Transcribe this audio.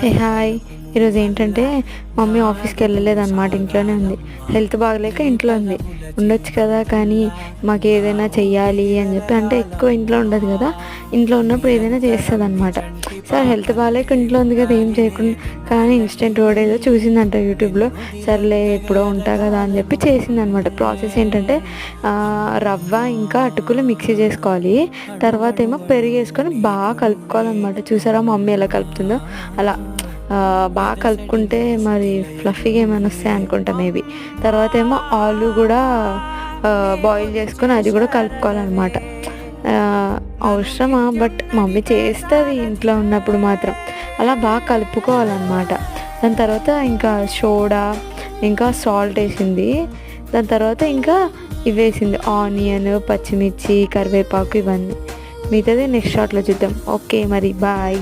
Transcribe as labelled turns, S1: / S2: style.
S1: Hey hi, ఈరోజు ఏంటంటే mummy ఆఫీస్కి వెళ్ళలేదన్నమాట, ఇంట్లోనే ఉంది. హెల్త్ బాగలేక ఇంట్లో ఉంది. ఉండొచ్చు కదా, కానీ మాకు ఏదైనా చెయ్యాలి అని చెప్పి, అంటే ఎక్కువ ఇంట్లో ఉండదు కదా, ఇంట్లో ఉన్నప్పుడు ఏదైనా చేస్తుంది అనమాట. సార్ హెల్త్ బాగాలేక ఇంట్లో ఉంది కదా, ఏం చేయకుండా, కానీ ఇన్స్టెంట్ వర్డ్ ఏదో చూసిందంట యూట్యూబ్లో. సర్లే ఎప్పుడో ఉంటా కదా అని చెప్పి చేసిందనమాట. ప్రాసెస్ ఏంటంటే రవ్వ ఇంకా అటుకులు మిక్సీ చేసుకోవాలి. తర్వాత ఏమో పెరుగు వేసుకొని బాగా కలుపుకోవాలన్నమాట. చూసారా మమ్మీ ఎలా కలుపుతుందో అలా బాగా కలుపుకుంటే మరి ఫ్లఫీగా ఏమైనా వస్తాయి అనుకుంటా మేబీ. తర్వాత ఏమో ఆలు కూడా బాయిల్ చేసుకొని అది కూడా కలుపుకోవాలన్నమాట. అవసరమా, బట్ మమ్మీ చేస్తుంది ఇంట్లో ఉన్నప్పుడు మాత్రం. అలా బాగా కలుపుకోవాలన్నమాట. దాని తర్వాత ఇంకా సోడా ఇంకా సాల్ట్ వేసింది. దాని తర్వాత ఇంకా ఇవి వేసింది, ఆనియన్, పచ్చిమిర్చి, కరివేపాకు, ఇవన్నీ. మిగతాది నెక్స్ట్ షాట్లో చూద్దాం. ఓకే మరి బాయ్.